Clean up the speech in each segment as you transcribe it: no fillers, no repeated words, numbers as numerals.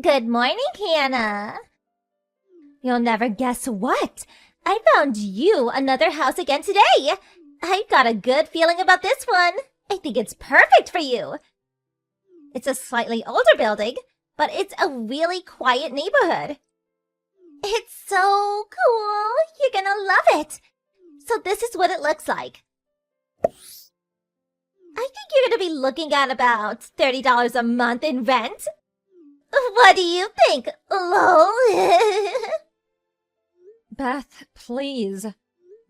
Good morning, Hannah. You'll never guess what? I found you another house again today. I've got a good feeling about this one. I think it's perfect for you. It's a slightly older building, but it's a really quiet neighborhood. It's so cool. You're gonna love it. So this is what it looks like. I think you're gonna be looking at about $30 a month in rent. What do you think, lol? Beth, please.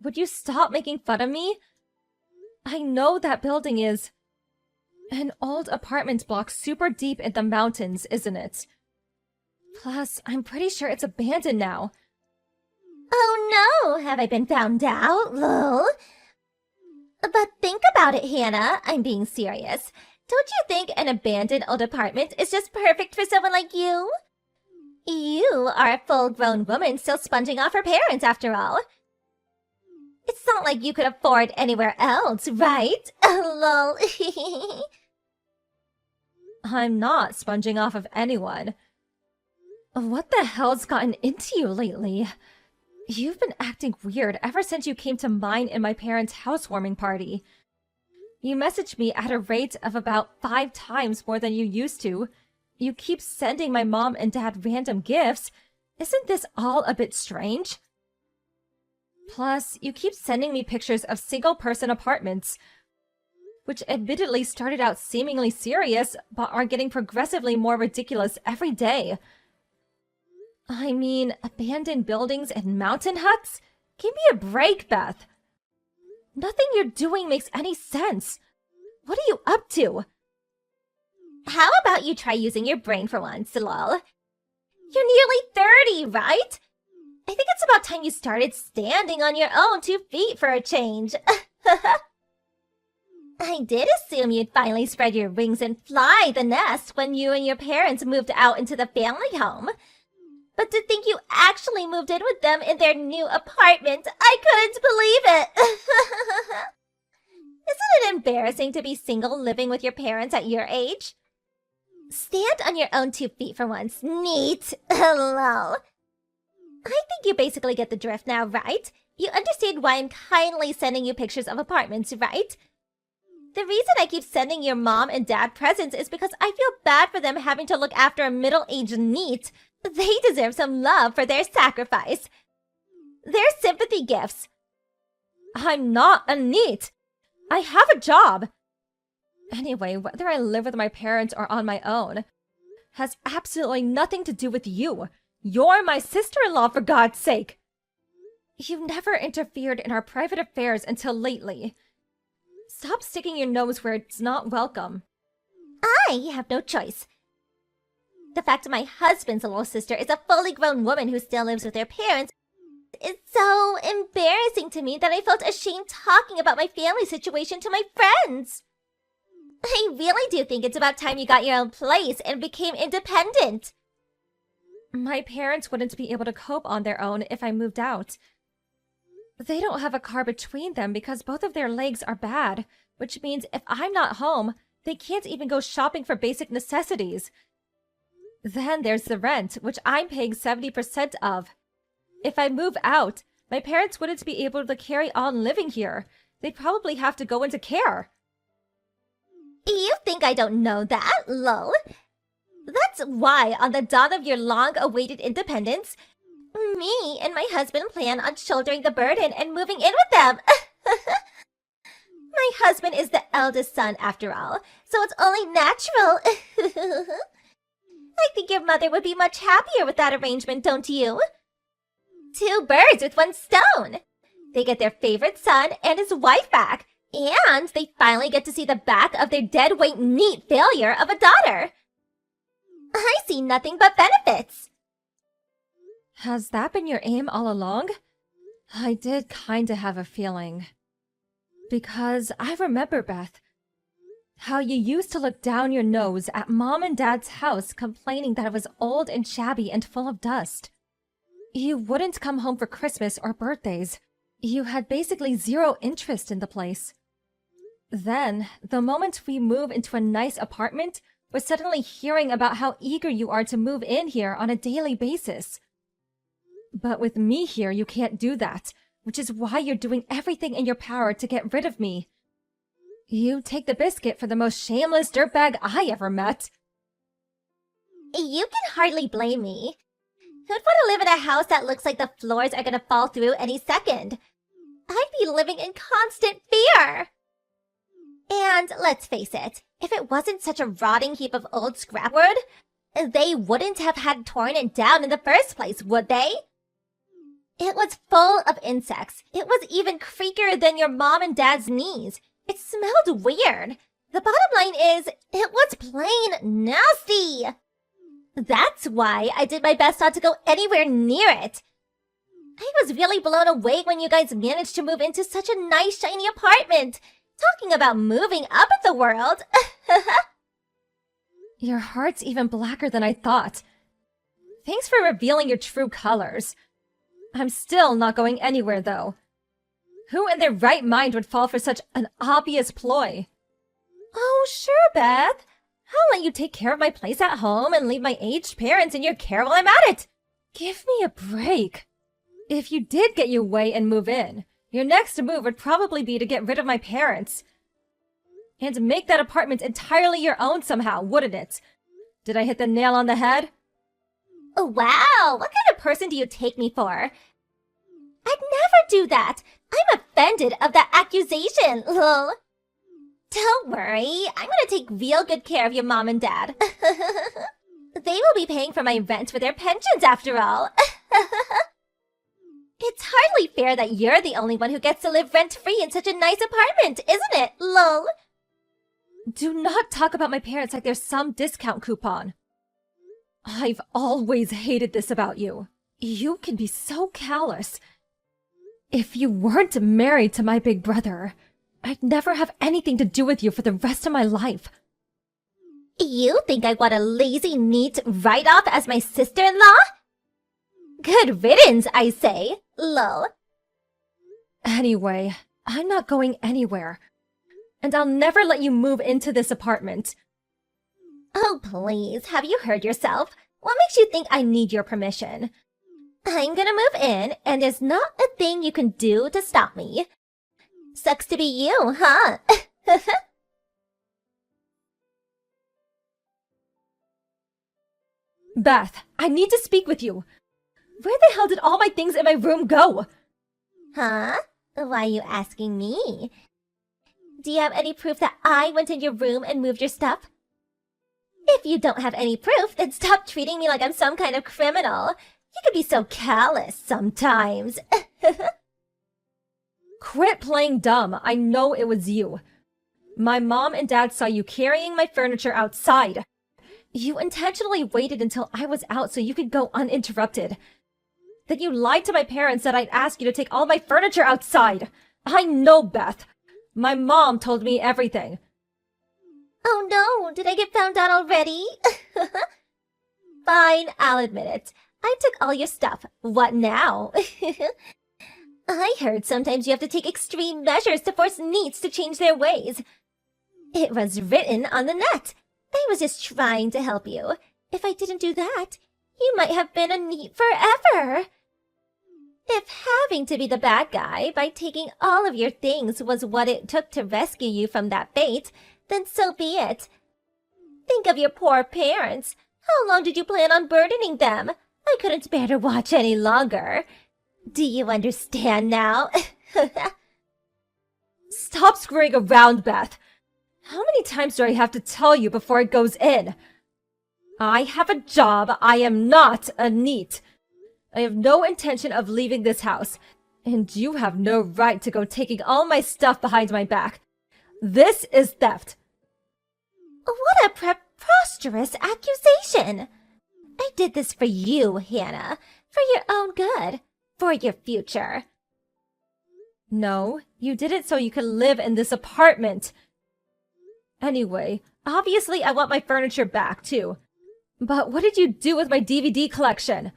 Would you stop making fun of me? I know that building is an old apartment block super deep in the mountains, isn't it? Plus, I'm pretty sure it's abandoned now. Oh no, have I been found out, lol? But think about it, Hannah. I'm being serious. Don't you think an abandoned old apartment is just perfect for someone like you? You are a full-grown woman still sponging off her parents, after all. It's not like you could afford anywhere else, right? Lol. I'm not sponging off of anyone. What the hell's gotten into you lately? You've been acting weird ever since you came to mine and my parents' housewarming party. You message me at a rate of about 5 times more than you used to. You keep sending my mom and dad random gifts. Isn't this all a bit strange? Plus, you keep sending me pictures of single-person apartments, which admittedly started out seemingly serious, but are getting progressively more ridiculous every day. I mean, abandoned buildings and mountain huts? Give me a break, Beth. Nothing you're doing makes any sense. What are you up to? How about you try using your brain for once, lol? You're nearly 30, right? I think it's about time you started standing on your own 2 feet for a change. I did assume you'd finally spread your wings and fly the nest when you and your parents moved out into the family home. But to think you actually moved in with them in their new apartment, I couldn't believe it! Isn't it embarrassing to be single living with your parents at your age? Stand on your own 2 feet for once. Neat. Hello. I think you basically get the drift now, right? You understand why I'm kindly sending you pictures of apartments, right? The reason I keep sending your mom and dad presents is because I feel bad for them having to look after a middle-aged NEET. They deserve some love for their sacrifice. They're sympathy gifts. I'm not a NEET. I have a job. Anyway, whether I live with my parents or on my own has absolutely nothing to do with you. You're my sister-in-law, for God's sake. You've never interfered in our private affairs until lately. Stop sticking your nose where it's not welcome. I have no choice. The fact my husband's little sister is a fully grown woman who still lives with her parents is so embarrassing to me that I felt ashamed talking about my family situation to my friends. I really do think it's about time you got your own place and became independent. My parents wouldn't be able to cope on their own if I moved out. They don't have a car between them because both of their legs are bad, which means if I'm not home, they can't even go shopping for basic necessities. Then there's the rent, which I'm paying 70% of. If I move out, my parents wouldn't be able to carry on living here. They'd probably have to go into care. You think I don't know that, lol? That's why, on the dawn of your long-awaited independence, me and my husband plan on shouldering the burden and moving in with them. My husband is the eldest son, after all, so it's only natural. I think your mother would be much happier with that arrangement, don't you? 2 birds with 1 stone. They get their favorite son and his wife back, and they finally get to see the back of their deadweight NEET failure of a daughter. I see nothing but benefits. Has that been your aim all along? I did kinda have a feeling. Because I remember, Beth, how you used to look down your nose at Mom and Dad's house complaining that it was old and shabby and full of dust. You wouldn't come home for Christmas or birthdays. You had basically 0 interest in the place. Then, the moment we move into a nice apartment, with suddenly hearing about how eager you are to move in here on a daily basis. But with me here, you can't do that, which is why you're doing everything in your power to get rid of me. You take the biscuit for the most shameless dirtbag I ever met. You can hardly blame me. Who'd want to live in a house that looks like the floors are gonna fall through any second? I'd be living in constant fear. And let's face it, if it wasn't such a rotting heap of old scrapwood, they wouldn't have had torn it down in the first place, would they? It was full of insects. It was even creakier than your mom and dad's knees. It smelled weird. The bottom line is, it was plain nasty. That's why I did my best not to go anywhere near it. I was really blown away when you guys managed to move into such a nice, shiny apartment. Talking about moving up in the world. Your heart's even blacker than I thought. Thanks for revealing your true colors. I'm still not going anywhere, though. Who in their right mind would fall for such an obvious ploy? Oh, sure, Beth. I'll let you take care of my place at home and leave my aged parents in your care while I'm at it. Give me a break. If you did get your way and move in, your next move would probably be to get rid of my parents. And make that apartment entirely your own somehow, wouldn't it? Did I hit the nail on the head? Oh, wow, what kind of person do you take me for? I'd never do that. I'm offended of that accusation, lol. Don't worry, I'm gonna take real good care of your mom and dad. They will be paying for my rent with their pensions after all. It's hardly fair that you're the only one who gets to live rent-free in such a nice apartment, isn't it, lol? Do not talk about my parents like there's some discount coupon. I've always hated this about you. You can be so callous. If you weren't married to my big brother, I'd never have anything to do with you for the rest of my life. You think I want a lazy, neat write-off as my sister-in-law? Good riddance, I say, lol. Anyway, I'm not going anywhere. And I'll never let you move into this apartment. Oh, please, have you heard yourself? What makes you think I need your permission? I'm gonna move in, and there's not a thing you can do to stop me. Sucks to be you, huh? Beth, I need to speak with you. Where the hell did all my things in my room go? Huh? Why are you asking me? Do you have any proof that I went in your room and moved your stuff? If you don't have any proof, then stop treating me like I'm some kind of criminal. You could be so callous sometimes. Quit playing dumb. I know it was you. My mom and dad saw you carrying my furniture outside. You intentionally waited until I was out so you could go uninterrupted. Then you lied to my parents that I'd ask you to take all my furniture outside. I know, Beth. My mom told me everything. Oh no, did I get found out already? Fine, I'll admit it. I took all your stuff. What now? I heard sometimes you have to take extreme measures to force neets to change their ways. It was written on the net. I was just trying to help you. If I didn't do that, you might have been a neet forever. If having to be the bad guy by taking all of your things was what it took to rescue you from that fate, then so be it. Think of your poor parents. How long did you plan on burdening them? I couldn't bear to watch any longer. Do you understand now? Stop screwing around, Beth. How many times do I have to tell you before it goes in? I have a job. I am not a neet. I have no intention of leaving this house, and you have no right to go taking all my stuff behind my back. This is theft. What a preposterous accusation! I did this for you, Hannah. For your own good. For your future. No, you did it so you could live in this apartment. Anyway, obviously I want my furniture back, too. But what did you do with my DVD collection?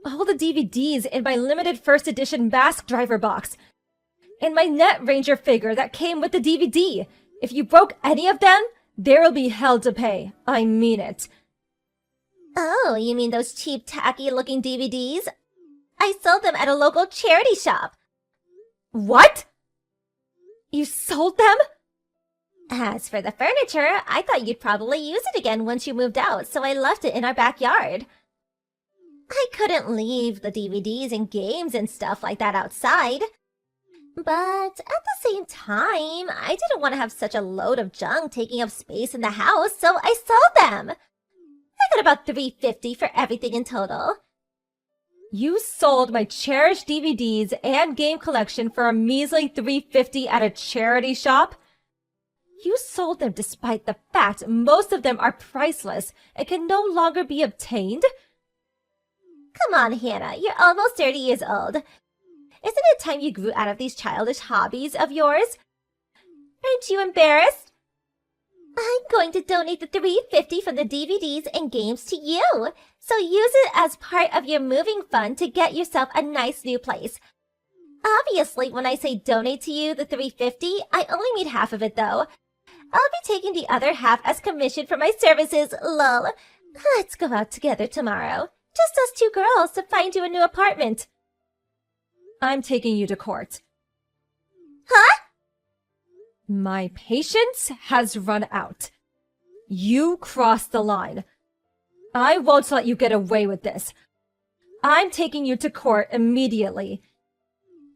All the DVDs in my limited first edition Mask Driver box. And my Net Ranger figure that came with the DVD. If you broke any of them, There'll be hell to pay. I mean it. Oh, you mean those cheap, tacky-looking DVDs? I sold them at a local charity shop. What? You sold them? As for the furniture, I thought you'd probably use it again once you moved out, so I left it in our backyard. I couldn't leave the DVDs and games and stuff like that outside. But at the same time, I didn't want to have such a load of junk taking up space in the house, so I sold them. I got about $350 for everything in total. You sold my cherished DVDs and game collection for a measly $350 at a charity shop? You sold them despite the fact most of them are priceless and can no longer be obtained? Come on, Hannah, you're almost 30 years old. Isn't it time you grew out of these childish hobbies of yours? Aren't you embarrassed? I'm going to donate the $350 from the DVDs and games to you, so use it as part of your moving fund to get yourself a nice new place. Obviously, when I say donate to you the $350, I only need half of it though. I'll be taking the other half as commission for my services, lol. Let's go out together tomorrow. Just us two girls to find you a new apartment. I'm taking you to court. Huh? My patience has run out. You crossed the line. I won't let you get away with this. I'm taking you to court immediately.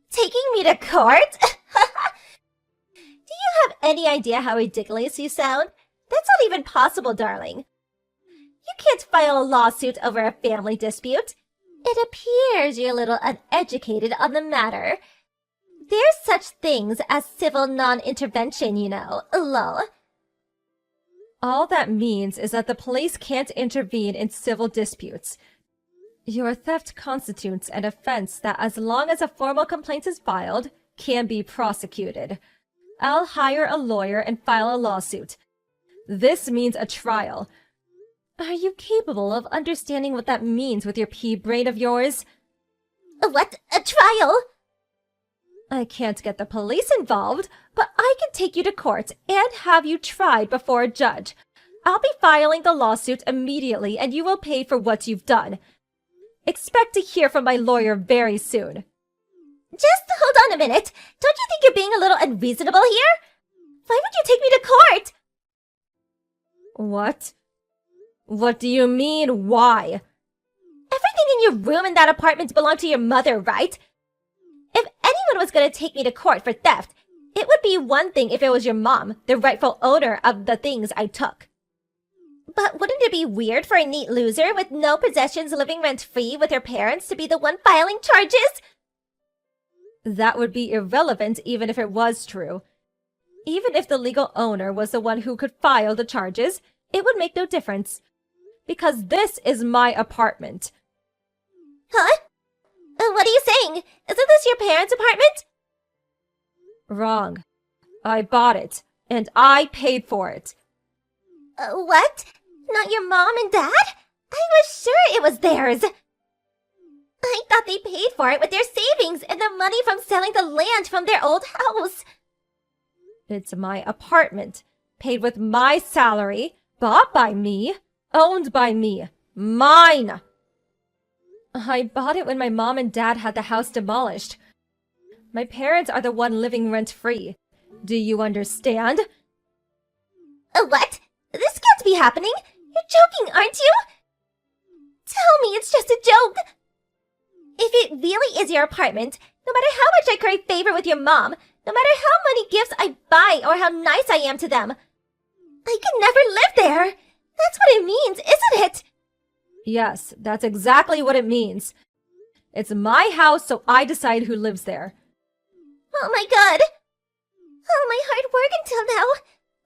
Taking me to court? Do you have any idea how ridiculous you sound? That's not even possible, darling. You can't file a lawsuit over a family dispute. It appears you're a little uneducated on the matter. There's such things as civil non-intervention, you know, lol. All that means is that the police can't intervene in civil disputes. Your theft constitutes an offense that, as long as a formal complaint is filed, can be prosecuted. I'll hire a lawyer and file a lawsuit. This means a trial. Are you capable of understanding what that means with your pea brain of yours? What? A trial? I can't get the police involved, but I can take you to court and have you tried before a judge. I'll be filing the lawsuit immediately, and you will pay for what you've done. Expect to hear from my lawyer very soon. Just hold on a minute. Don't you think you're being a little unreasonable here? Why would you take me to court? What? What do you mean, why? Everything in your room in that apartment belonged to your mother, right? If anyone was going to take me to court for theft, it would be one thing if it was your mom, the rightful owner of the things I took. But wouldn't it be weird for a neat loser with no possessions living rent-free with her parents to be the one filing charges? That would be irrelevant even if it was true. Even if the legal owner was the one who could file the charges, it would make no difference. Because this is my apartment. Huh? What are you saying? Isn't this your parents' apartment? Wrong. I bought it, and I paid for it. What? Not your mom and dad? I was sure it was theirs. I thought they paid for it with their savings and the money from selling the land from their old house. It's my apartment, paid with my salary, bought by me, owned by me, mine. I bought it when my mom and dad had the house demolished. My parents are the one living rent-free. Do you understand? What? This can't be happening. You're joking, aren't you? Tell me it's just a joke. If it really is your apartment, no matter how much I curry favor with your mom, no matter how many gifts I buy or how nice I am to them, I could never live there. That's what it means, isn't it? Yes, that's exactly what it means. It's my house, so I decide who lives there. Oh my god! All my hard work until now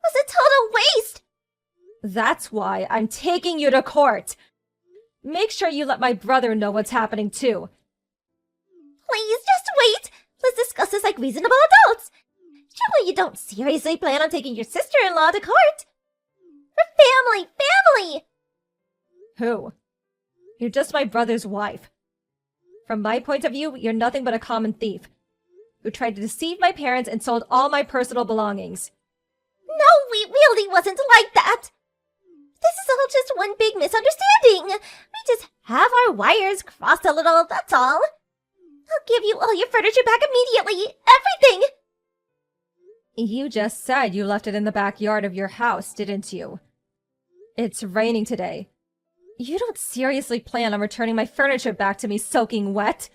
was a total waste! That's why I'm taking you to court. Make sure you let my brother know what's happening too. Please, just wait! Let's discuss this like reasonable adults! Surely you don't seriously plan on taking your sister-in-law to court? For family! Who? You're just my brother's wife. From my point of view, you're nothing but a common thief who tried to deceive my parents and sold all my personal belongings. No, we really wasn't like that. This is all just one big misunderstanding. We just have our wires crossed a little, that's all. I'll give you all your furniture back immediately. Everything! You just said you left it in the backyard of your house, didn't you? It's raining today. You don't seriously plan on returning my furniture back to me soaking wet?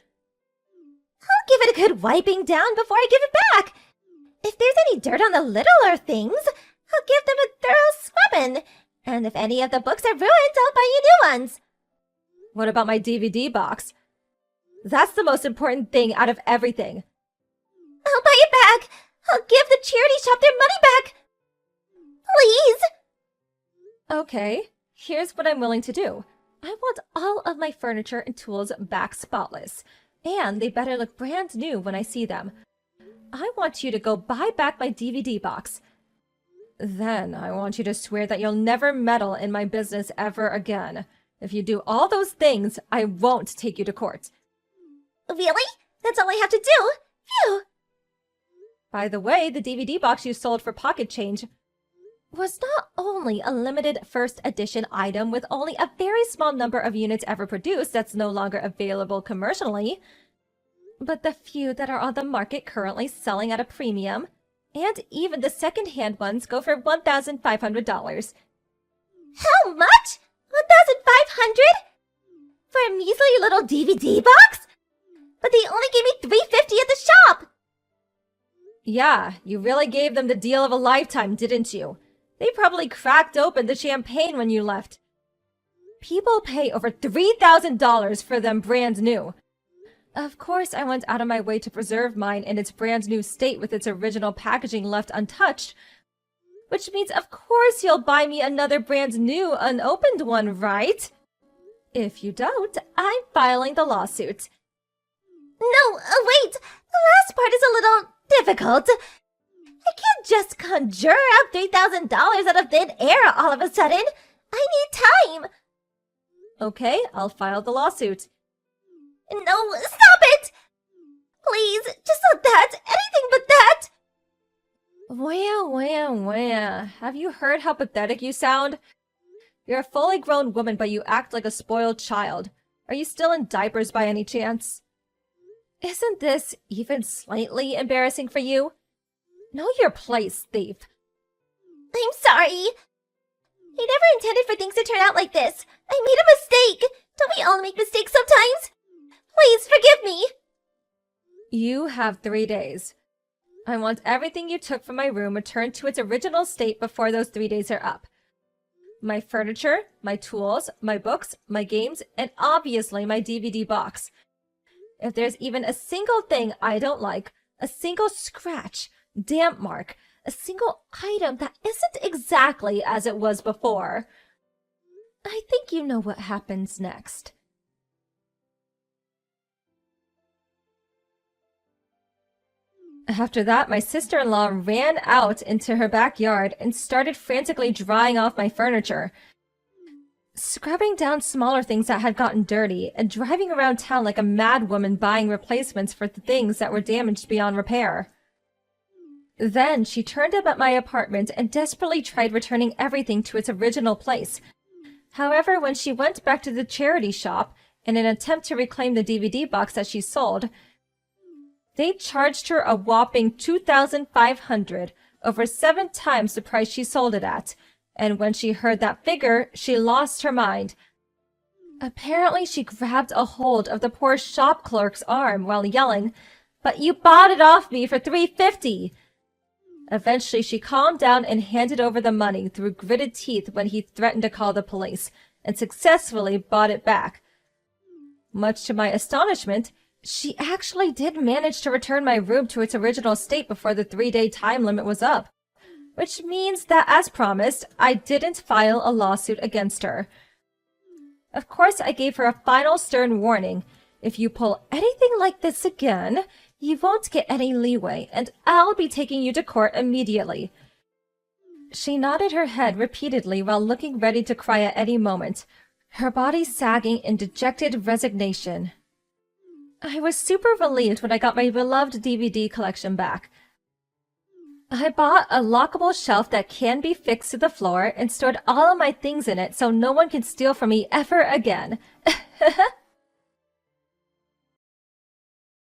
I'll give it a good wiping down before I give it back. If there's any dirt on the littler things, I'll give them a thorough scrubbing. And if any of the books are ruined, I'll buy you new ones. What about my DVD box? That's the most important thing out of everything. I'll buy it back. I'll give the charity shop their money back. Please. Okay, here's what I'm willing to do. I want all of my furniture and tools back spotless. And they better look brand new when I see them. I want you to go buy back my DVD box. Then I want you to swear that you'll never meddle in my business ever again. If you do all those things, I won't take you to court. Really? That's all I have to do? Phew! By the way, the DVD box you sold for pocket change was not only a limited first edition item with only a very small number of units ever produced that's no longer available commercially, but the few that are on the market currently selling at a premium, and even the second-hand ones go for $1,500. How much? 1,500? For a measly little DVD box? But they only gave me $350 at the shop! Yeah, you really gave them the deal of a lifetime, didn't you? They probably cracked open the champagne when you left. People pay over $3,000 for them brand new. Of course, I went out of my way to preserve mine in its brand new state with its original packaging left untouched. Which means, of course, you'll buy me another brand new, unopened one, right? If you don't, I'm filing the lawsuit. No, wait! The last part is a little difficult. I can't just conjure up $3,000 out of thin air all of a sudden. I need time. Okay, I'll file the lawsuit. No, stop it! Please, just not that. Anything but that. Wah. Have you heard how pathetic you sound? You're a fully grown woman, but you act like a spoiled child. Are you still in diapers by any chance? Isn't this even slightly embarrassing for you? Know your place, thief. I'm sorry. I never intended for things to turn out like this. I made a mistake. Don't we all make mistakes sometimes? Please forgive me. You have 3 days. I want everything you took from my room returned to its original state before those 3 days are up. My furniture, my tools, my books, my games, and obviously my DVD box. If there's even a single thing I don't like, a single scratch, damp mark, a single item that isn't exactly as it was before, I think you know what happens next. After that, my sister-in-law ran out into her backyard and started frantically drying off my furniture, scrubbing down smaller things that had gotten dirty, and driving around town like a mad woman buying replacements for the things that were damaged beyond repair. Then she turned up at my apartment and desperately tried returning everything to its original place. However, when she went back to the charity shop in an attempt to reclaim the DVD box that she sold, they charged her a whopping $2,500, over 7 times the price she sold it at. And when she heard that figure, she lost her mind. Apparently, she grabbed a hold of the poor shop clerk's arm while yelling, "But you bought it off me for $350!" Eventually, she calmed down and handed over the money through gritted teeth when he threatened to call the police, and successfully bought it back. Much to my astonishment, she actually did manage to return my room to its original state before the 3-day time limit was up. Which means that, as promised, I didn't file a lawsuit against her. Of course, I gave her a final stern warning. If you pull anything like this again, you won't get any leeway, and I'll be taking you to court immediately. She nodded her head repeatedly while looking ready to cry at any moment, her body sagging in dejected resignation. I was super relieved when I got my beloved DVD collection back. I bought a lockable shelf that can be fixed to the floor and stored all of my things in it so no one can steal from me ever again.